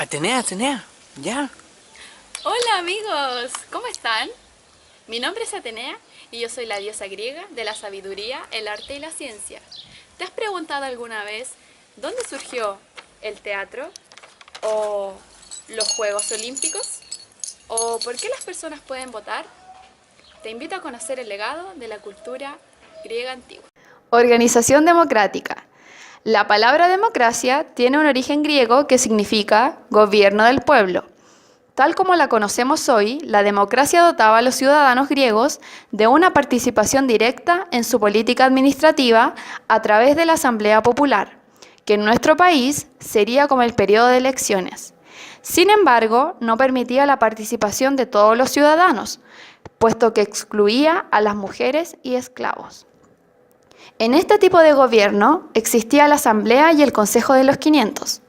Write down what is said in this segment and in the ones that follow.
Atenea, Atenea, ya. Hola amigos, ¿cómo están? Mi nombre es Atenea y yo soy la diosa griega de la sabiduría, el arte y la ciencia. ¿Te has preguntado alguna vez dónde surgió el teatro o los Juegos Olímpicos? ¿O por qué las personas pueden votar? Te invito a conocer el legado de la cultura griega antigua. Organización democrática. La palabra democracia tiene un origen griego que significa gobierno del pueblo. Tal como la conocemos hoy, la democracia dotaba a los ciudadanos griegos de una participación directa en su política administrativa a través de la Asamblea Popular, que en nuestro país sería como el periodo de elecciones. Sin embargo, no permitía la participación de todos los ciudadanos, puesto que excluía a las mujeres y esclavos. En este tipo de gobierno existía la Asamblea y el Consejo de los 500.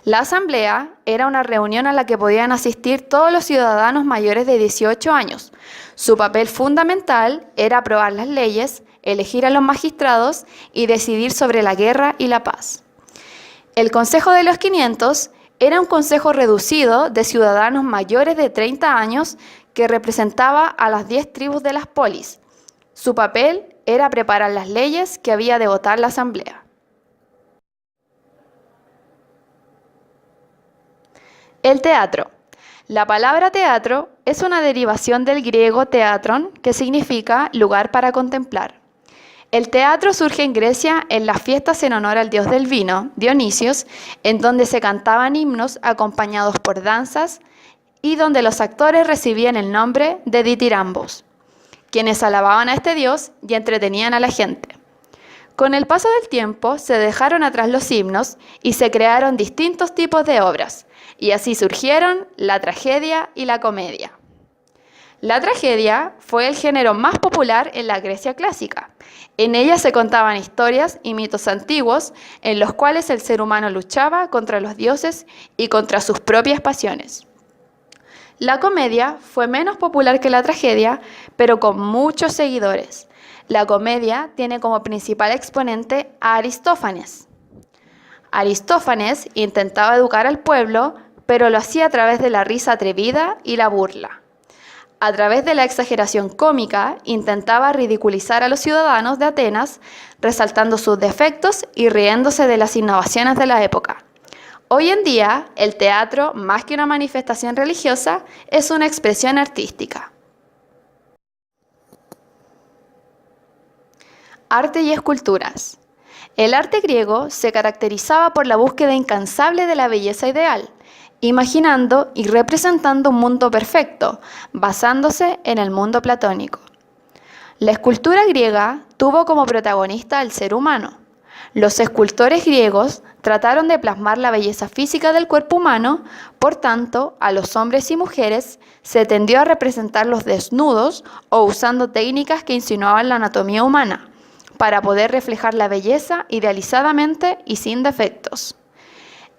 La Asamblea era una reunión a la que podían asistir todos los ciudadanos mayores de 18 años. Su papel fundamental era aprobar las leyes, elegir a los magistrados y decidir sobre la guerra y la paz. El Consejo de los 500 era un consejo reducido de ciudadanos mayores de 30 años que representaba a las 10 tribus de las polis. Su papel era preparar las leyes que había de votar la Asamblea. El teatro. La palabra teatro es una derivación del griego teatron, que significa lugar para contemplar. El teatro surge en Grecia en las fiestas en honor al dios del vino, Dionisios, en donde se cantaban himnos acompañados por danzas y donde los actores recibían el nombre de ditirambos, quienes alababan a este dios y entretenían a la gente. Con el paso del tiempo se dejaron atrás los himnos y se crearon distintos tipos de obras, y así surgieron la tragedia y la comedia. La tragedia fue el género más popular en la Grecia clásica. En ella se contaban historias y mitos antiguos en los cuales el ser humano luchaba contra los dioses y contra sus propias pasiones. La comedia fue menos popular que la tragedia, pero con muchos seguidores. La comedia tiene como principal exponente a Aristófanes. Aristófanes intentaba educar al pueblo, pero lo hacía a través de la risa atrevida y la burla. A través de la exageración cómica, intentaba ridiculizar a los ciudadanos de Atenas, resaltando sus defectos y riéndose de las innovaciones de la época. Hoy en día, el teatro, más que una manifestación religiosa, es una expresión artística. Arte y esculturas. El arte griego se caracterizaba por la búsqueda incansable de la belleza ideal, imaginando y representando un mundo perfecto, basándose en el mundo platónico. La escultura griega tuvo como protagonista al ser humano. Los escultores griegos trataron de plasmar la belleza física del cuerpo humano, por tanto, a los hombres y mujeres se tendió a representarlos desnudos o usando técnicas que insinuaban la anatomía humana, para poder reflejar la belleza idealizadamente y sin defectos.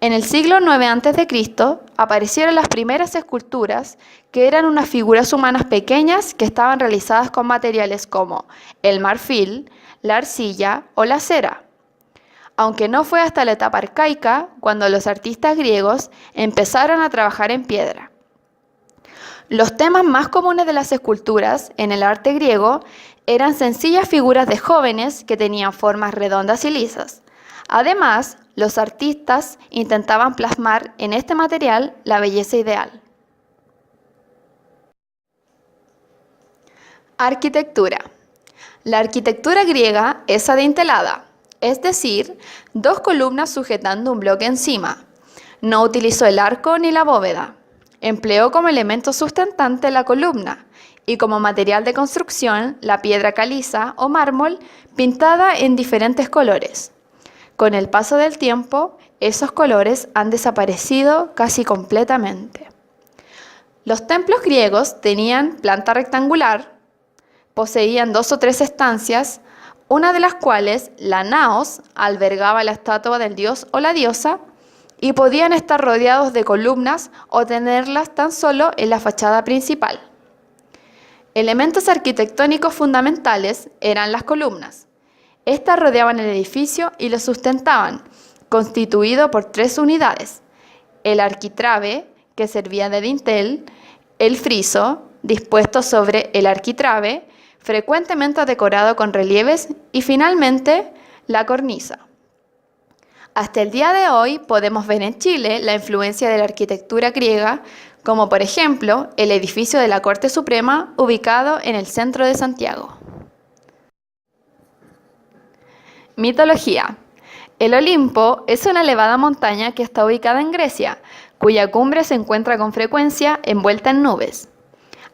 En el siglo IX a.C. aparecieron las primeras esculturas, que eran unas figuras humanas pequeñas que estaban realizadas con materiales como el marfil, la arcilla o la cera. Aunque no fue hasta la etapa arcaica cuando los artistas griegos empezaron a trabajar en piedra. Los temas más comunes de las esculturas en el arte griego eran sencillas figuras de jóvenes que tenían formas redondas y lisas. Además, los artistas intentaban plasmar en este material la belleza ideal. Arquitectura. La arquitectura griega es adintelada, es decir, dos columnas sujetando un bloque encima. No utilizó el arco ni la bóveda. Empleó como elemento sustentante la columna y como material de construcción la piedra caliza o mármol pintada en diferentes colores. Con el paso del tiempo, esos colores han desaparecido casi completamente. Los templos griegos tenían planta rectangular, poseían 2 o 3 estancias, una de las cuales, la naos, albergaba la estatua del dios o la diosa, y podían estar rodeados de columnas o tenerlas tan solo en la fachada principal. Elementos arquitectónicos fundamentales eran las columnas. Estas rodeaban el edificio y lo sustentaban, constituido por 3 unidades: el arquitrabe, que servía de dintel, el friso, dispuesto sobre el arquitrabe, frecuentemente decorado con relieves, y finalmente la cornisa. Hasta el día de hoy podemos ver en Chile la influencia de la arquitectura griega, como por ejemplo el edificio de la Corte Suprema ubicado en el centro de Santiago. Mitología. El Olimpo es una elevada montaña que está ubicada en Grecia, cuya cumbre se encuentra con frecuencia envuelta en nubes.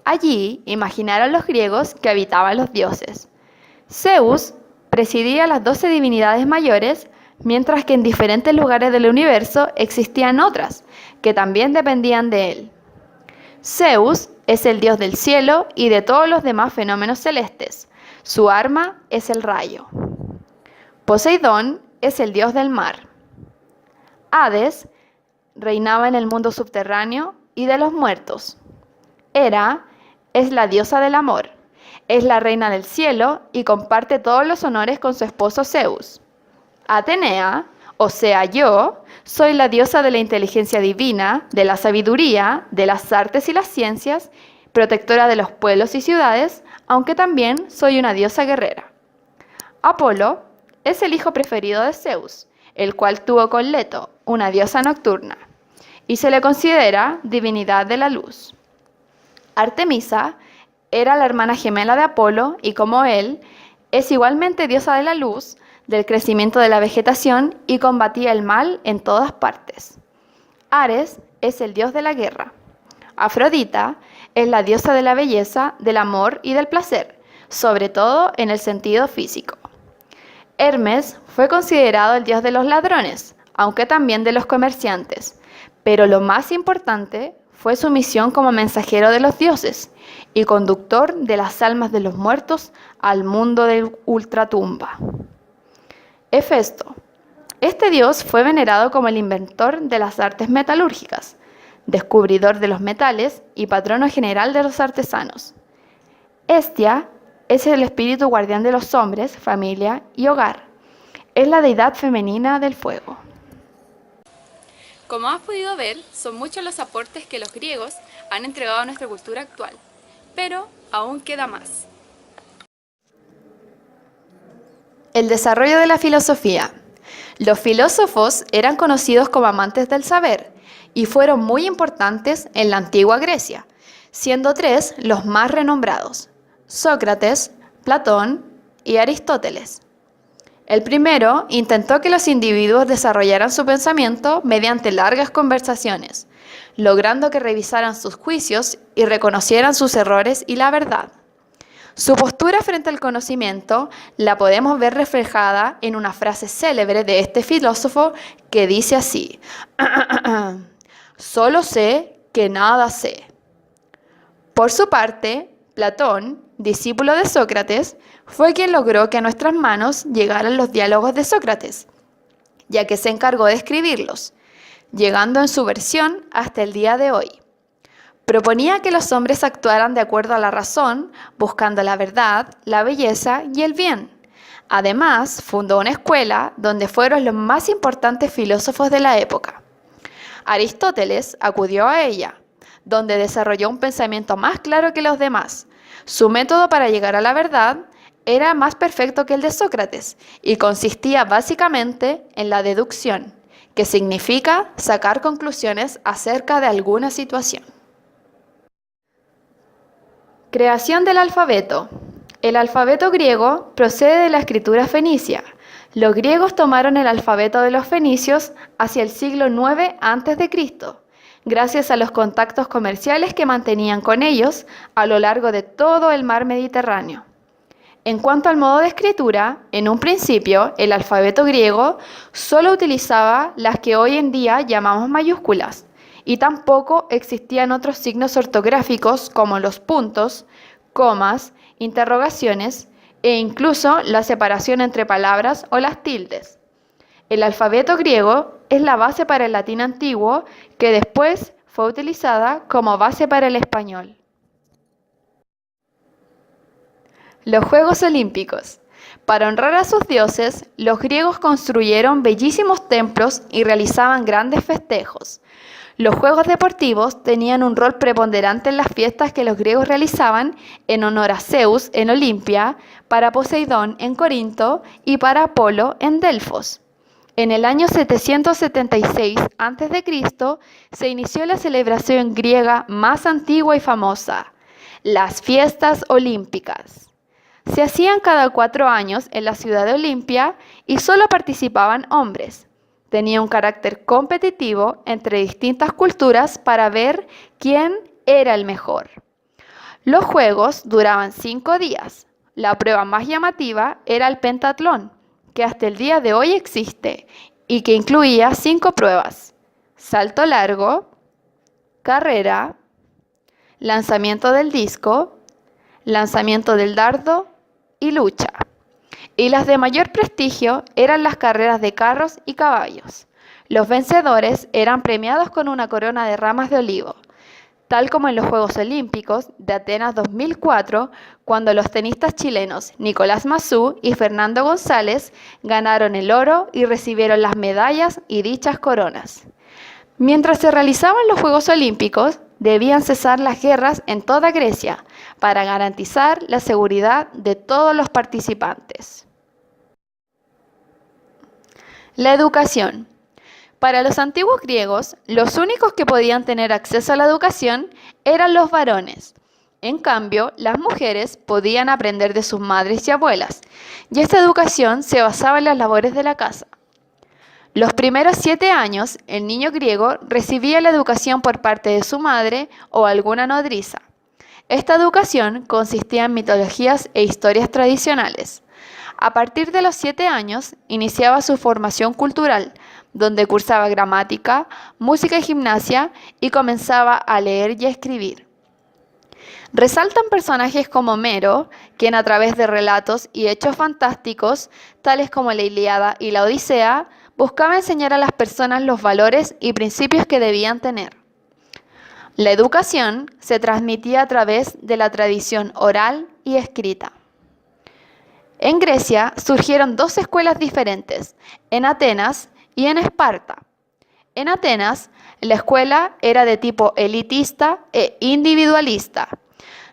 Allí imaginaron los griegos que habitaban los dioses. Zeus presidía las 12 divinidades mayores, mientras que en diferentes lugares del universo existían otras, que también dependían de él. Zeus es el dios del cielo y de todos los demás fenómenos celestes. Su arma es el rayo. Poseidón es el dios del mar. Hades reinaba en el mundo subterráneo y de los muertos. Hera es la diosa del amor. Es la reina del cielo y comparte todos los honores con su esposo Zeus. Atenea, o sea yo, soy la diosa de la inteligencia divina, de la sabiduría, de las artes y las ciencias, protectora de los pueblos y ciudades, aunque también soy una diosa guerrera. Apolo es el hijo preferido de Zeus, el cual tuvo con Leto, una diosa nocturna, y se le considera divinidad de la luz. Artemisa era la hermana gemela de Apolo y como él, es igualmente diosa de la luz, del crecimiento de la vegetación y combatía el mal en todas partes. Ares es el dios de la guerra. Afrodita es la diosa de la belleza, del amor y del placer, sobre todo en el sentido físico. Hermes fue considerado el dios de los ladrones, aunque también de los comerciantes, pero lo más importante fue su misión como mensajero de los dioses y conductor de las almas de los muertos al mundo de ultratumba. Hefesto. Este dios fue venerado como el inventor de las artes metalúrgicas, descubridor de los metales y patrono general de los artesanos. Hestia es el espíritu guardián de los hombres, familia y hogar. Es la deidad femenina del fuego. Como has podido ver, son muchos los aportes que los griegos han entregado a nuestra cultura actual, pero aún queda más. El desarrollo de la filosofía. Los filósofos eran conocidos como amantes del saber y fueron muy importantes en la antigua Grecia, siendo 3 los más renombrados: Sócrates, Platón y Aristóteles. El primero intentó que los individuos desarrollaran su pensamiento mediante largas conversaciones, logrando que revisaran sus juicios y reconocieran sus errores y la verdad. Su postura frente al conocimiento la podemos ver reflejada en una frase célebre de este filósofo que dice así: «Solo sé que nada sé». Por su parte, Platón, discípulo de Sócrates, fue quien logró que a nuestras manos llegaran los diálogos de Sócrates, ya que se encargó de escribirlos, llegando en su versión hasta el día de hoy. Proponía que los hombres actuaran de acuerdo a la razón, buscando la verdad, la belleza y el bien. Además, fundó una escuela donde fueron los más importantes filósofos de la época. Aristóteles acudió a ella, donde desarrolló un pensamiento más claro que los demás. Su método para llegar a la verdad era más perfecto que el de Sócrates y consistía básicamente en la deducción, que significa sacar conclusiones acerca de alguna situación. Creación del alfabeto. El alfabeto griego procede de la escritura fenicia. Los griegos tomaron el alfabeto de los fenicios hacia el siglo IX a.C., gracias a los contactos comerciales que mantenían con ellos a lo largo de todo el mar Mediterráneo. En cuanto al modo de escritura, en un principio el alfabeto griego solo utilizaba las que hoy en día llamamos mayúsculas, y tampoco existían otros signos ortográficos como los puntos, comas, interrogaciones e incluso la separación entre palabras o las tildes. El alfabeto griego es la base para el latín antiguo, que después fue utilizada como base para el español. Los Juegos Olímpicos. Para honrar a sus dioses, los griegos construyeron bellísimos templos y realizaban grandes festejos. Los juegos deportivos tenían un rol preponderante en las fiestas que los griegos realizaban en honor a Zeus en Olimpia, para Poseidón en Corinto y para Apolo en Delfos. En el año 776 a.C. se inició la celebración griega más antigua y famosa, las fiestas olímpicas. Se hacían cada 4 años en la ciudad de Olimpia y solo participaban hombres. Tenía un carácter competitivo entre distintas culturas para ver quién era el mejor. Los juegos duraban 5 días. La prueba más llamativa era el pentatlón, que hasta el día de hoy existe y que incluía 5 pruebas: salto largo, carrera, lanzamiento del disco, lanzamiento del dardo y lucha. Y las de mayor prestigio eran las carreras de carros y caballos. Los vencedores eran premiados con una corona de ramas de olivo, tal como en los Juegos Olímpicos de Atenas 2004, cuando los tenistas chilenos Nicolás Massú y Fernando González ganaron el oro y recibieron las medallas y dichas coronas. Mientras se realizaban los Juegos Olímpicos, debían cesar las guerras en toda Grecia para garantizar la seguridad de todos los participantes. La educación. Para los antiguos griegos, los únicos que podían tener acceso a la educación eran los varones. En cambio, las mujeres podían aprender de sus madres y abuelas, y esta educación se basaba en las labores de la casa. Los primeros 7 años, el niño griego recibía la educación por parte de su madre o alguna nodriza. Esta educación consistía en mitologías e historias tradicionales. A partir de los 7 años, iniciaba su formación cultural, donde cursaba gramática, música y gimnasia y comenzaba a leer y a escribir. Resaltan personajes como Homero, quien a través de relatos y hechos fantásticos, tales como la Ilíada y la Odisea, buscaba enseñar a las personas los valores y principios que debían tener. La educación se transmitía a través de la tradición oral y escrita. En Grecia surgieron 2 escuelas diferentes, en Atenas y en Esparta. En Atenas, la escuela era de tipo elitista e individualista.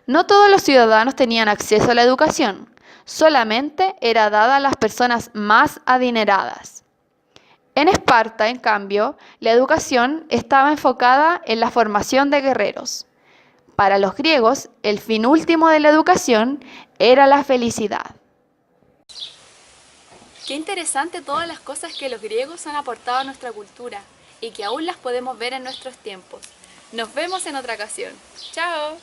No todos los ciudadanos tenían acceso a la educación, solamente era dada a las personas más adineradas. En Esparta, en cambio, la educación estaba enfocada en la formación de guerreros. Para los griegos, el fin último de la educación era la felicidad. Qué interesante todas las cosas que los griegos han aportado a nuestra cultura y que aún las podemos ver en nuestros tiempos. Nos vemos en otra ocasión. ¡Chao!